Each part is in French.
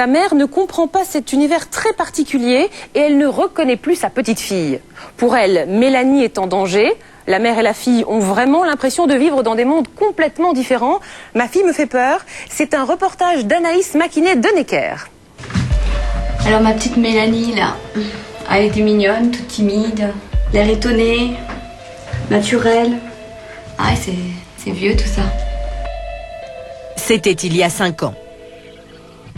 Sa mère ne comprend pas cet univers très particulier et elle ne reconnaît plus sa petite fille. Pour elle, Mélanie est en danger. La mère et la fille ont vraiment l'impression de vivre dans des mondes complètement différents. Ma fille me fait peur. C'est un reportage d'Anaïs Maquinet-Denecker. Alors ma petite Mélanie là, elle était mignonne, toute timide, l'air étonné, naturel. Ah c'est vieux tout ça. C'était il y a 5 ans.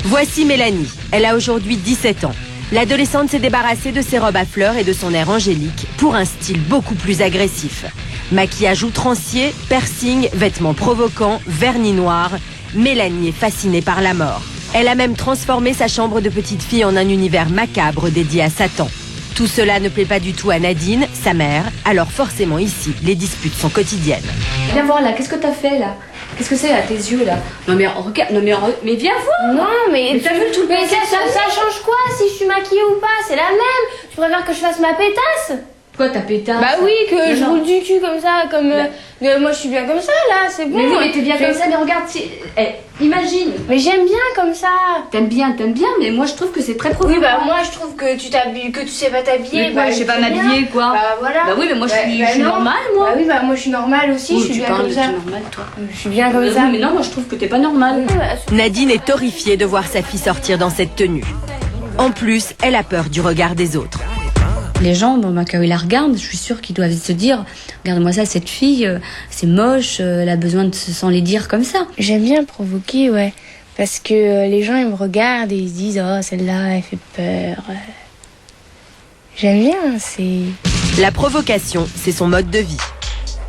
Voici Mélanie. Elle a aujourd'hui 17 ans. L'adolescente s'est débarrassée de ses robes à fleurs et de son air angélique pour un style beaucoup plus agressif. Maquillage outrancier, piercing, vêtements provocants, vernis noir. Mélanie est fascinée par la mort. Elle a même transformé sa chambre de petite fille en un univers macabre dédié à Satan. Tout cela ne plaît pas du tout à Nadine, sa mère, alors forcément ici, les disputes sont quotidiennes. Viens voir là, qu'est-ce que t'as fait là? Qu'est-ce que c'est à tes yeux là? Non mais regarde, mais viens voir! Non mais t'as vu tout le mais ça change quoi si je suis maquillée ou pas? C'est la même! Tu préfères que je fasse ma pétasse? Quoi ta pétasse? Bah oui, que je roule du cul comme ça, comme... moi je suis bien comme ça là, c'est bon. Mais oui, mais t'es bien comme ça, mais regarde, imagine! Mais j'aime bien comme ça! T'aimes bien, mais moi je trouve que c'est très provoquant. Oui bah moi je trouve que tu t'habilles, que tu sais pas t'habiller. Mais quoi, je sais pas m'habiller quoi? Bah voilà. Bah oui, mais moi je suis normale moi. Bah oui, bah moi je suis normale aussi, je suis bien comme ça. Tu normale toi. Je suis bien comme ça. Oui, mais non, moi je trouve que t'es pas normale. Nadine est horrifiée de voir sa fille sortir dans cette tenue. En plus, elle a peur du regard des autres. Les gens, quand ils la regardent, je suis sûre qu'ils doivent se dire « Regarde-moi ça, cette fille, c'est moche, elle a besoin de se s'enlaidir comme ça. » J'aime bien provoquer, ouais. Parce que les gens, ils me regardent et ils se disent « Oh, celle-là, elle fait peur. » J'aime bien, c'est... La provocation, c'est son mode de vie.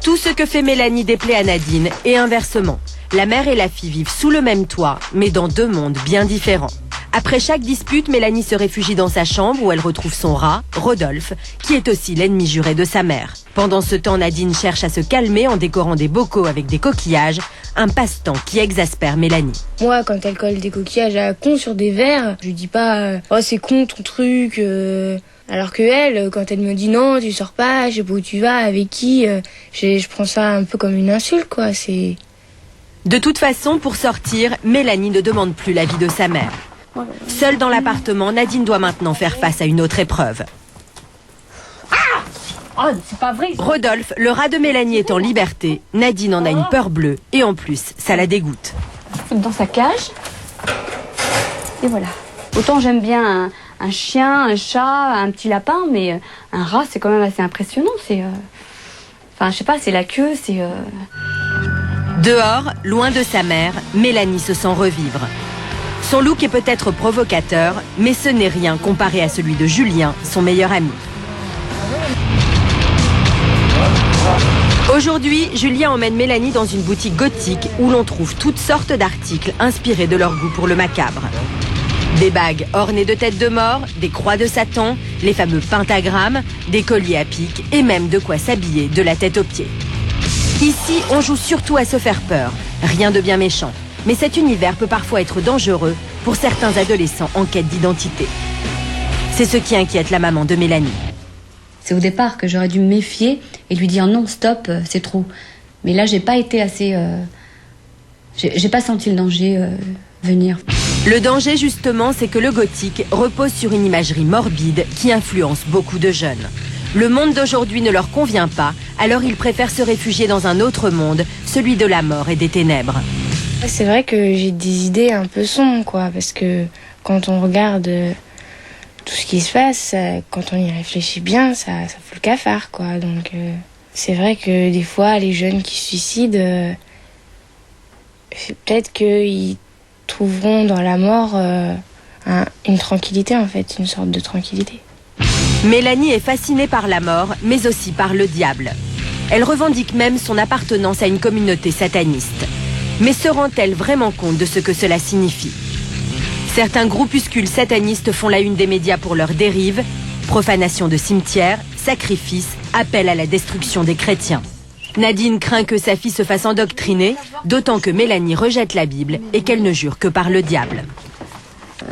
Tout ce que fait Mélanie déplaît à Nadine et inversement. La mère et la fille vivent sous le même toit, mais dans 2 mondes bien différents. Après chaque dispute, Mélanie se réfugie dans sa chambre où elle retrouve son rat, Rodolphe, qui est aussi l'ennemi juré de sa mère. Pendant ce temps, Nadine cherche à se calmer en décorant des bocaux avec des coquillages, un passe-temps qui exaspère Mélanie. Moi, quand elle colle des coquillages à la con sur des verres, je lui dis pas « Oh, c'est con ton truc Alors que elle, quand elle me dit « Non, tu sors pas, je sais pas où tu vas, avec qui je prends ça un peu comme une insulte, quoi. C'est... De toute façon, pour sortir, Mélanie ne demande plus l'avis de sa mère. Seule dans l'appartement, Nadine doit maintenant faire face à une autre épreuve. Oh, c'est pas vrai. Rodolphe, le rat de Mélanie, est en liberté. Nadine en a une peur bleue et en plus, ça la dégoûte. Dans sa cage. Et voilà. Autant j'aime bien un chien, un chat, un petit lapin, mais un rat, c'est quand même assez impressionnant. C'est... Enfin, je sais pas, c'est la queue, c'est... Dehors, loin de sa mère, Mélanie se sent revivre. Son look est peut-être provocateur, mais ce n'est rien comparé à celui de Julien, son meilleur ami. Aujourd'hui, Julien emmène Mélanie dans une boutique gothique où l'on trouve toutes sortes d'articles inspirés de leur goût pour le macabre. Des bagues ornées de têtes de mort, des croix de Satan, les fameux pentagrammes, des colliers à pic et même de quoi s'habiller de la tête aux pieds. Ici, on joue surtout à se faire peur, rien de bien méchant. Mais cet univers peut parfois être dangereux pour certains adolescents en quête d'identité. C'est ce qui inquiète la maman de Mélanie. C'est au départ que j'aurais dû me méfier et lui dire non, stop, c'est trop. Mais là, j'ai pas été assez... J'ai pas senti le danger venir. Le danger, justement, c'est que le gothique repose sur une imagerie morbide qui influence beaucoup de jeunes. Le monde d'aujourd'hui ne leur convient pas, alors ils préfèrent se réfugier dans un autre monde, celui de la mort et des ténèbres. C'est vrai que j'ai des idées un peu sombres, quoi, parce que quand on regarde tout ce qui se passe, quand on y réfléchit bien, ça fout le cafard, quoi. Donc c'est vrai que des fois, les jeunes qui se suicident, peut-être qu'ils trouveront dans la mort une tranquillité, en fait, une sorte de tranquillité. Mélanie est fascinée par la mort, mais aussi par le diable. Elle revendique même son appartenance à une communauté sataniste. Mais se rend-elle vraiment compte de ce que cela signifie? Certains groupuscules satanistes font la une des médias pour leur dérive, profanation de cimetières, sacrifices, appel à la destruction des chrétiens. Nadine craint que sa fille se fasse endoctriner, d'autant que Mélanie rejette la Bible et qu'elle ne jure que par le diable.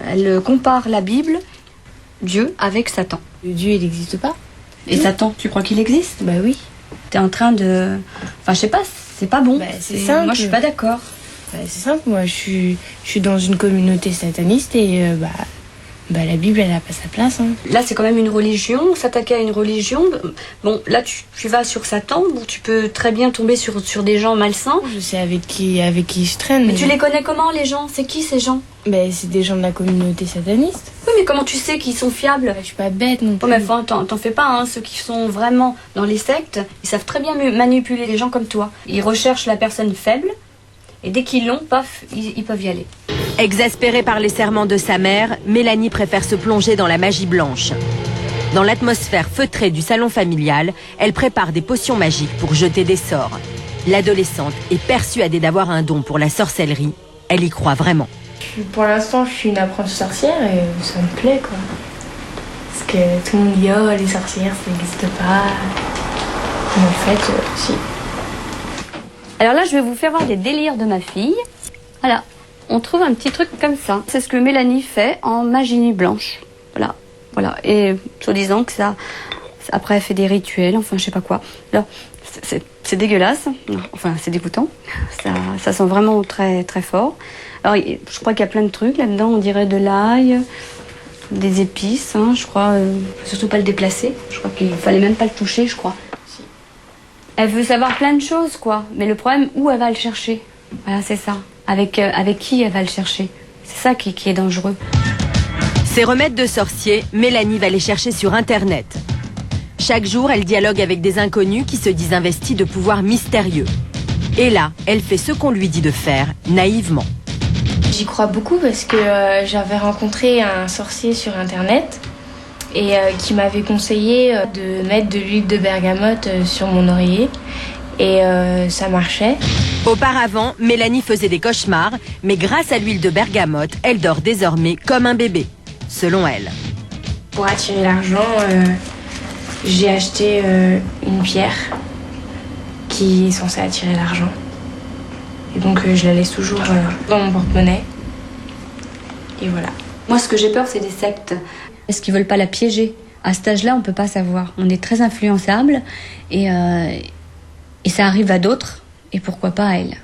Elle compare la Bible, Dieu, avec Satan. Dieu, il n'existe pas. Et Satan, tu crois qu'il existe? Bah oui. T'es en train de... Enfin, je sais pas, c'est pas bon. Bah, c'est simple. Moi, je suis pas d'accord. C'est simple, moi je suis dans une communauté sataniste et la Bible elle a pas sa place. Hein. Là c'est quand même une religion, s'attaquer à une religion. Bon là tu vas sur Satan, où tu peux très bien tomber sur des gens malsains. Je sais avec qui je traîne. Mais tu les connais comment les gens? C'est qui ces gens? C'est des gens de la communauté sataniste. Oui mais comment tu sais qu'ils sont fiables? Je suis pas bête non plus. Oh, mais enfin, t'en fais pas, hein. Ceux qui sont vraiment dans les sectes, ils savent très bien manipuler les gens comme toi. Ils recherchent la personne faible et dès qu'ils l'ont, paf, ils peuvent y aller. Exaspérée par les serments de sa mère, Mélanie préfère se plonger dans la magie blanche. Dans l'atmosphère feutrée du salon familial, elle prépare des potions magiques pour jeter des sorts. L'adolescente est persuadée d'avoir un don pour la sorcellerie. Elle y croit vraiment. Pour l'instant, je suis une apprentie sorcière et ça me plaît, quoi. Parce que tout le monde dit « Oh, les sorcières, ça n'existe pas. » Mais en fait, si. Alors là, je vais vous faire voir des délires de ma fille. Voilà. On trouve un petit truc comme ça. C'est ce que Mélanie fait en magie nuit blanche. Voilà. Et soi-disant que ça... Après, elle fait des rituels, enfin, je sais pas quoi. Alors, c'est dégueulasse. Enfin, c'est dégoûtant. Ça sent vraiment très, très fort. Alors, je crois qu'il y a plein de trucs là-dedans. On dirait de l'ail, des épices, hein, je crois. Surtout pas le déplacer. Je crois qu'il fallait même pas le toucher, je crois. Elle veut savoir plein de choses, quoi. Mais le problème, où elle va le chercher? Voilà, c'est ça. Avec qui elle va le chercher? C'est ça qui est dangereux. Ces remèdes de sorciers, Mélanie va les chercher sur Internet. Chaque jour, elle dialogue avec des inconnus qui se disent investis de pouvoirs mystérieux. Et là, elle fait ce qu'on lui dit de faire, naïvement. J'y crois beaucoup parce que j'avais rencontré un sorcier sur Internet et qui m'avait conseillé de mettre de l'huile de bergamote sur mon oreiller. Et ça marchait. Auparavant, Mélanie faisait des cauchemars, mais grâce à l'huile de bergamote, elle dort désormais comme un bébé, selon elle. Pour attirer l'argent, j'ai acheté une pierre qui est censée attirer l'argent. Et donc je la laisse toujours dans mon porte-monnaie. Et voilà. Moi, ce que j'ai peur, c'est des sectes. Est-ce qu'ils veulent pas la piéger? À cet âge-là, on peut pas savoir. On est très influençable et ça arrive à d'autres. Et pourquoi pas à elle?